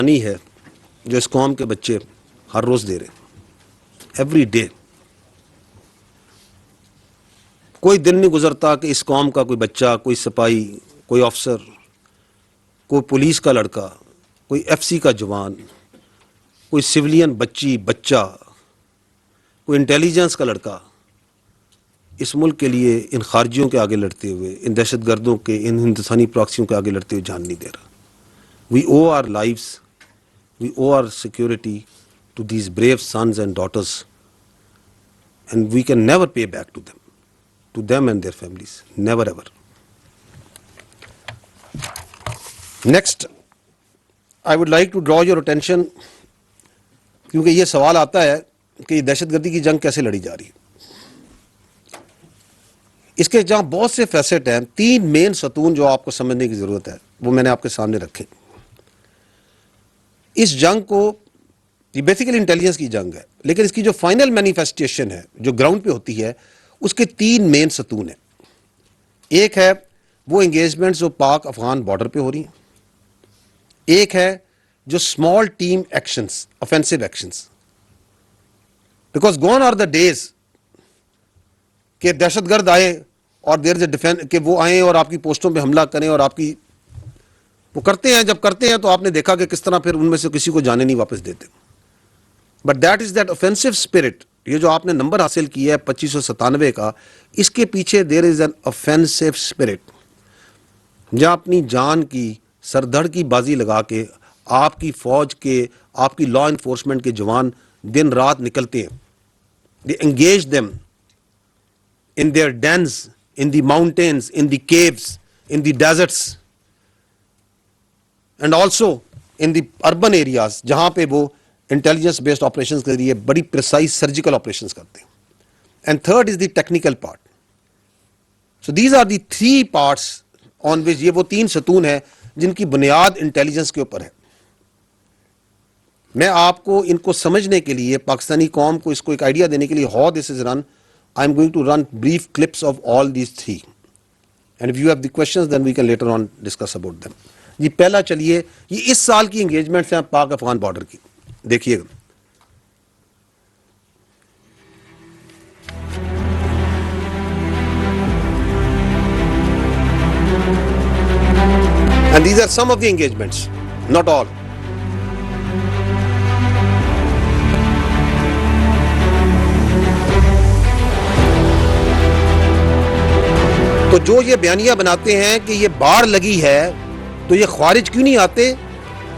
قربانی ہے جو اس قوم کے بچے ہر روز دے رہے ہیں، ایوری ڈے. کوئی دن نہیں گزرتا کہ اس قوم کا کوئی بچہ، کوئی سپاہی، کوئی افسر، کوئی پولیس کا لڑکا، کوئی ایف سی کا جوان، کوئی سولین بچہ، کوئی انٹیلیجنس کا لڑکا اس ملک کے لیے ان خارجیوں کے آگے لڑتے ہوئے، ان دہشت گردوں کے، ان ہندوستانی پراکسیوں کے آگے لڑتے ہوئے جان نہیں دے رہا. We owe our lives, we owe our security to these brave sons and daughters, and we can never pay back to them and their families. Never ever. Next, I would like to draw your attention کیونکہ یہ سوال آتا ہے کہ یہ دہشت گردی کی جنگ کیسے لڑی جا رہی ہے. اس کے جہاں بہت سے فیسٹ ہیں، 3 مین ستون جو آپ کو سمجھنے کی ضرورت ہے وہ میں نے آپ کے سامنے رکھے. اس جنگ کو یہ بیسیکلی انٹیلیجنس کی جنگ ہے، لیکن اس کی جو فائنل مینیفیسٹیشن ہے جو گراؤنڈ پہ ہوتی ہے اس کے 3 مین ستون ہیں. ایک ہے وہ انگیجمنٹ جو پاک افغان بارڈر پہ ہو رہی ہیں، ایک ہے جو small team actions, offensive actions. Because gone are the days کہ دہشت گرد آئے اور دیر کہ وہ آئیں اور آپ کی پوسٹوں پہ حملہ کریں اور آپ کی وہ کرتے ہیں. جب کرتے ہیں تو آپ نے دیکھا کہ کس طرح پھر ان میں سے کسی کو جانے نہیں واپس دیتے. But that is that offensive spirit. یہ جو آپ نے نمبر حاصل کیا ہے 2597 کا، اس کے پیچھے دیر از این offensive spirit. جہاں اپنی جان کی سردھڑ کی بازی لگا کے آپ کی فوج کے، آپ کی لا انفورسمنٹ کے جوان دن رات نکلتے ہیں. They engage them in their dens, in the mountains, in the caves, in the deserts, and also in the urban areas جہاں پہ وہ انٹیلیجنس بیسڈ آپریشنز کے ذریعے بڑی پریسائز سرجیکل آپریشنز کرتے ہیں. And third is the technical part. So these are the 3 parts on which, یہ وہ 3 ستون ہیں جن کی بنیاد انٹیلیجنس کے اوپر ہے. میں آپ کو ان کو سمجھنے کے لیے، پاکستانی قوم کو اس کو ایک آئیڈیا دینے کے لیے how this is run, I am going to run brief clips of all these 3. And if you have the questions then we can later on discuss about them. جی پہلا چلیے، یہ اس سال کی انگیجمنٹس ہیں پاک افغان بارڈر کی. دیکھیے گا and these are some of the engagements, not all. تو جو یہ بیانیہ بناتے ہیں کہ یہ باڑ لگی ہے تو یہ خوارج کیوں نہیں آتے،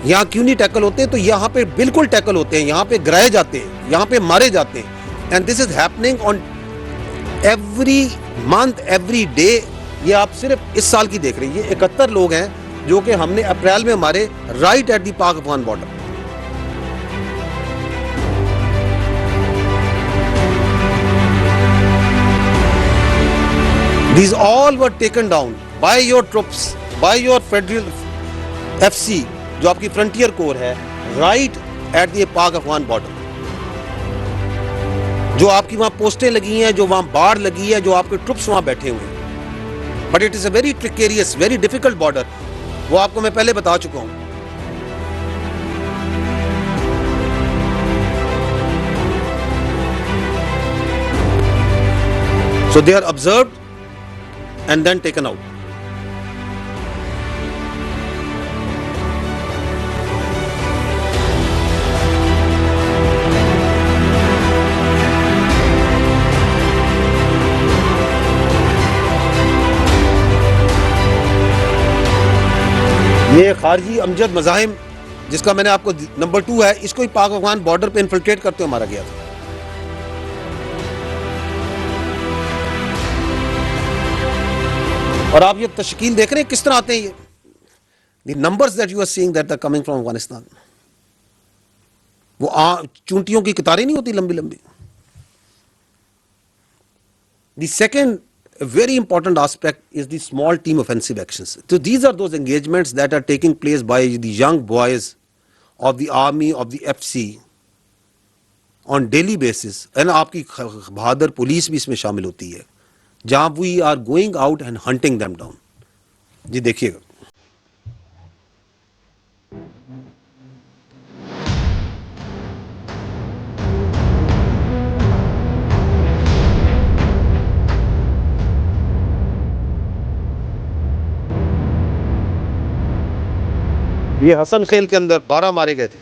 یہاں کیوں نہیں ٹیکل ہوتے، تو یہاں پہ بالکل ٹیکل ہوتے ہیں، یہاں پہ گرائے جاتے ہیں، یہاں پہ مارے جاتے ہیں. And this is happening on every month, every day. یہ آپ صرف اس سال کی دیکھ رہے ہیں. یہ 71 لوگ ہیں جو کہ ہم نے اپریل میں مارے right at the Pak Afghan border. These all were taken down by your troops, by your federal FC جو آپ کی فرنٹیئر کور ہے، right at the Pak Afghan border. جو آپ کی وہاں پوسٹیں لگی ہیں، جو وہاں باڑ لگی ہے، جو آپ کے ٹروپس وہاں بیٹھے ہوئے ہیں. But it is a very precarious, very difficult border. وہ آپ کو میں پہلے بتا چکا ہوں. So they are observed and then taken out. یہ خارجی امجد مزاحم جس کا میں نے آپ کو نمبر 2 ہے، اس کو ہی پاک افغان بارڈر پہ انفلٹریٹ کرتے ہوئے مارا گیا تھا. اور آپ یہ تشکیل دیکھ رہے ہیں کس طرح آتے ہیں. یہ the numbers that you are seeing that are coming from Afghanistan، وہ چونٹیوں کی قطاریں نہیں ہوتی لمبی لمبی. The second very important aspect is the small team offensive actions. So these are those engagements that are taking place by the young boys of the army, of the FC on daily basis. and آپ کی بہادر police بھی اس میں شامل ہوتی ہے، جہاں we are going out and hunting them down. جی دیکھیے گا. یہ حسن خیل کے اندر 12 مارے گئے تھے.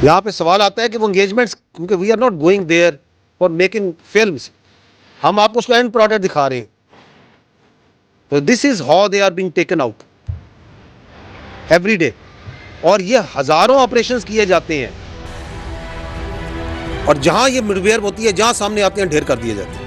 یہاں پہ سوال آتا ہے کہ وہ انگیجمنٹس، کیونکہ we are not going there for making films, ہم آپ کو اس کا اینڈ پروڈکٹ دکھا رہے ہیں. تو this is how they are being taken out every day. اور یہ ہزاروں آپریشنز کیے جاتے ہیں، اور جہاں یہ مڈ ویئر ہوتی ہے، جہاں سامنے آتے ہیں ڈھیر کر دیے جاتے ہیں.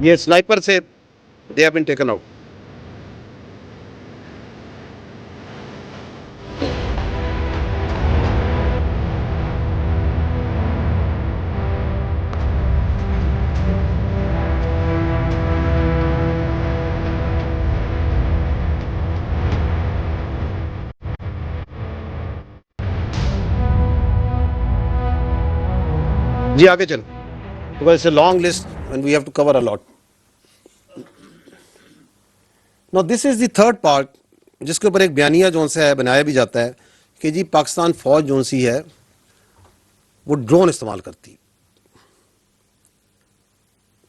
یہ سنائپر سے they have been taken out. جی آگے چل، because it's a long list and we have to cover a lot. Now this is the third part جس کے اوپر ایک بیانیہ جو سے ہے بنایا بھی جاتا ہے کہ جی پاکستان فوج جو سی ہے وہ ڈرون استعمال کرتی.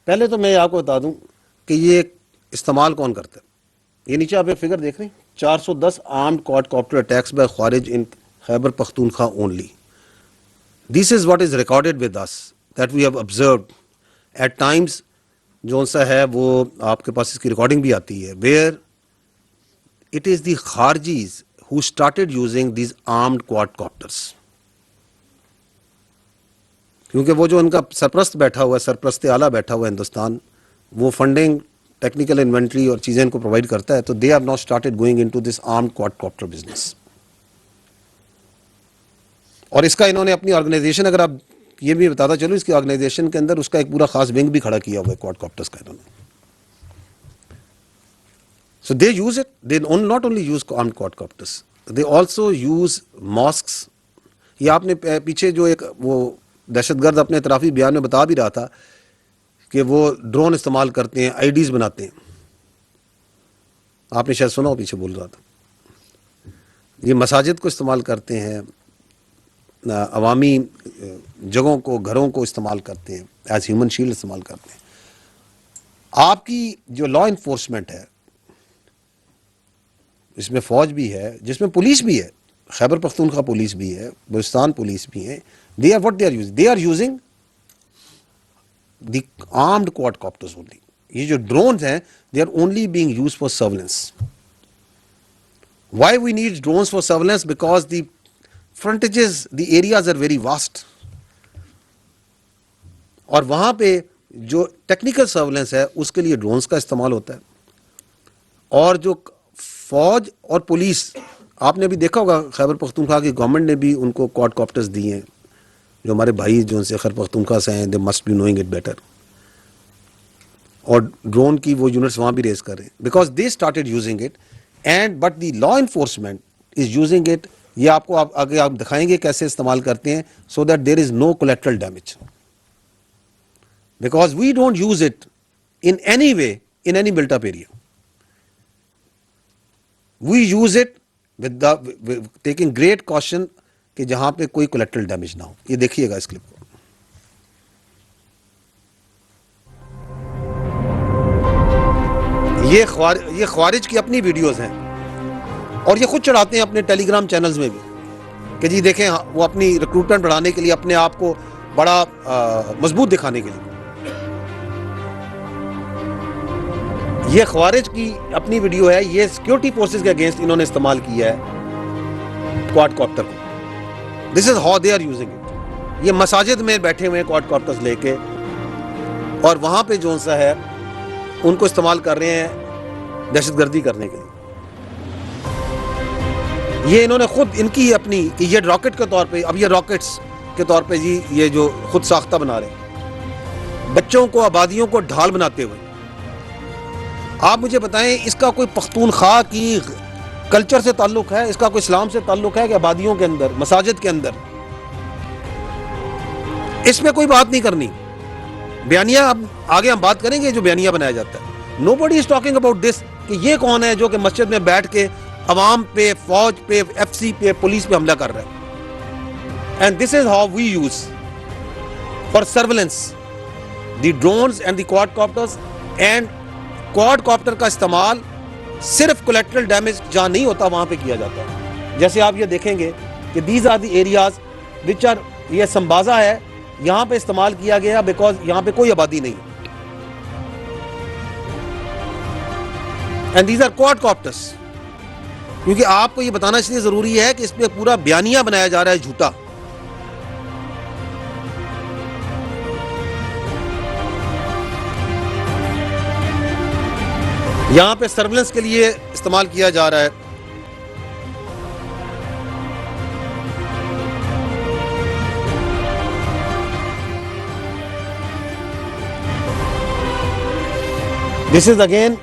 پہلے تو میں آپ کو بتا دوں کہ یہ استعمال کون کرتا ہے. یہ نیچے آپ ایک فگر دیکھ رہے ہیں، 410 armed quadcopter attacks by خوارج in Khyber Pakhtunkhwa only. This is what is recorded with us that we have observed at times. جو سا ہے وہ آپ کے پاس اس کی ریکارڈنگ بھی آتی ہے where it is the Kharjis who started using these armed quadcopters. کیونکہ وہ جو ان کا سرپرست بیٹھا ہوا ہے، سرپرست اعلیٰ بیٹھا ہوا ہے ہندوستان، وہ فنڈنگ، ٹیکنیکل انوینٹری اور چیزیں ان کو پرووائڈ کرتا ہے. تو they have now started going into this armed quadcopter business. اور اس کا انہوں نے اپنی آرگنائزیشن، اگر آپ یہ بھی بتاتا چلو، اس کی آرگنائزیشن کے اندر اس کا ایک پورا خاص ونگ بھی کھڑا کیا ہوا ہے کوڈ کاپٹرس کا انہوں نے. So they use it. They not only use armed quadcopters, they also use mosques. یہ آپ نے پیچھے جو ایک وہ دہشت گرد اپنے اعترافی بیان میں بتا بھی رہا تھا کہ وہ ڈرون استعمال کرتے ہیں، آئی ڈیز بناتے ہیں. آپ نے شاید سنا ہو، پیچھے بول رہا تھا. یہ مساجد کو استعمال کرتے ہیں، عوامی جگہوں کو، گھروں کو استعمال کرتے ہیں، ایز ہیومن شیلڈ استعمال کرتے ہیں. آپ کی جو لا انفورسمنٹ ہے، اس میں فوج بھی ہے، جس میں پولیس بھی ہے، خیبر پختونخوا پولیس بھی ہے، بلوچستان پولیس بھی ہے. they are what they are using. They are using the armed quadcopters only. یہ جو drones ہیں they are only being used for surveillance. Why we need drones for surveillance? Because the frontages, the areas are very vast. اور وہاں پہ جو technical surveillance ہے اس کے لیے ڈرونز کا استعمال ہوتا ہے. اور جو فوج اور پولیس، آپ نے بھی دیکھا ہوگا خیبر پختونخوا کی گورنمنٹ نے بھی ان کو کوڈ کاپٹرز دیے ہیں. جو ہمارے بھائی جو ان سے خیبر پختونخوا سے ہیں، they must be knowing it better. اور ڈرون کی وہ یونٹس وہاں بھی ریز کر رہے ہیں because they started using it and but the law enforcement is using it. یہ آپ کو آگے آپ دکھائیں گے کیسے استعمال کرتے ہیں so that there is no collateral damage. Because we don't use it in any way in any built up area. We use it with taking great caution کہ جہاں پہ کوئی collateral damage نہ ہو. یہ دیکھیے گا اس کلپ کو. یہ خوارج کی اپنی ویڈیوز ہیں اور یہ خود چڑھاتے ہیں اپنے ٹیلی گرام چینلز میں بھی. کہ جی دیکھیں وہ اپنی ریکروٹمنٹ بڑھانے کے لیے اپنے آپ کو بڑا مضبوط دکھانے کے لیے. یہ خوارج کی اپنی ویڈیو ہے, یہ سیکیورٹی فورسز کے اگینسٹ انہوں نے استعمال کیا ہے کواد کاپٹر کو. This is how they are using it. یہ مساجد میں بیٹھے ہوئے ہیں کواد کاپٹرز لے کے, اور وہاں پہ جو سا ہے ان کو استعمال کر رہے ہیں دہشت گردی کرنے کے لیے. یہ انہوں نے خود ان کی اپنی کہ یہ راکٹ کے طور پہ, اب یہ راکٹس کے طور پہ جی یہ جو خود ساختہ بنا رہے ہیں بچوں کو, آبادیوں کو ڈھال بناتے ہوئے. آپ مجھے بتائیں اس کا کوئی پختونخوا کی کلچر سے تعلق ہے, اس کا کوئی اسلام سے تعلق ہے کہ آبادیوں کے اندر, مساجد کے اندر؟ اس میں کوئی بات نہیں کرنی. بیانیہ اب آگے ہم بات کریں گے جو بیانیہ بنایا جاتا ہے. Nobody is talking about this کہ یہ کون ہے جو کہ مسجد میں بیٹھ کے عوام پہ, فوج پہ, ایف سی پہ, پولیس پہ حملہ کر رہا ہے. And this is how we use for surveillance the drones and the quadcopters. And quadcopter کا استعمال صرف collateral damage جہاں نہیں ہوتا وہاں پہ کیا جاتا ہے. جیسے آپ یہ دیکھیں گے کہ these are the areas which are, یہ سمبازا ہے, یہاں پہ استعمال کیا گیا بیکاز یہاں پہ کوئی آبادی نہیں. And these are quadcopters. کیونکہ آپ کو یہ بتانا اس لیے ضروری ہے کہ اس پہ پورا بیانیہ بنایا جا رہا ہے جھوٹا. یہاں پہ سرویلنس کے لیے استعمال کیا جا رہا ہے. This is again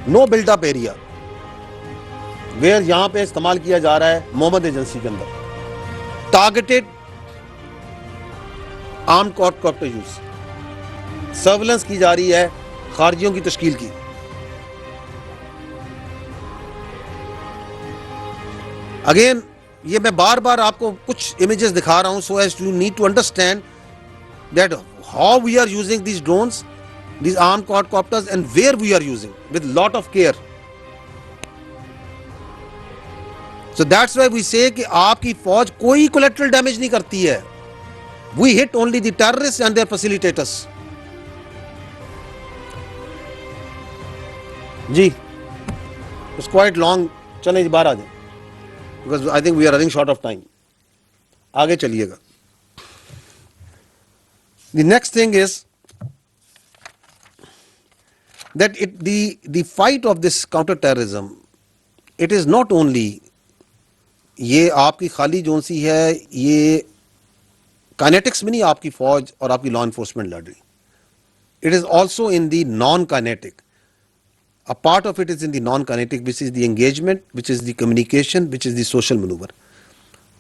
no built up area where یہاں پہ استعمال کیا جا رہا ہے محمد ایجنسی کے اندر ٹارگیٹڈ آرمڈ کوادکاپٹر یوز. سرویلنس کی جا رہی ہے خارجیوں کی تشکیل کی. اگین یہ میں بار بار آپ کو کچھ امیجز دکھا رہا ہوں so as you need to understand that how we are using these drones, these armed quadcopters, and where we are using with lot of care. So that's why we say کہ آپ کی فوج کوئی collateral damage نہیں کرتی ہے. We hit only the terrorists and their facilitators. G it's quite long. چلیں جی باہر آ جائیں because I think we are running short of time. آگے چلیے گا. The next thing is that the fight of this counter-terrorism, it is not only یہ آپ کی خالی جون سی ہے, یہ کائنیٹکس میں نہیں آپ کی فوج اور آپ کی لا انفورسمنٹ لڑ رہی. It is also in the non-kinetic. A part of it is in the non-kinetic, which is the engagement, which is the communication, which is the social maneuver.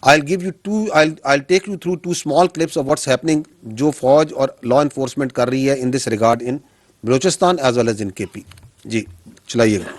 I'll take you through two small clips of what's happening جو فوج اور law enforcement کر رہی ہے in this regard in Balochistan as well as in KP. G چلائیے God.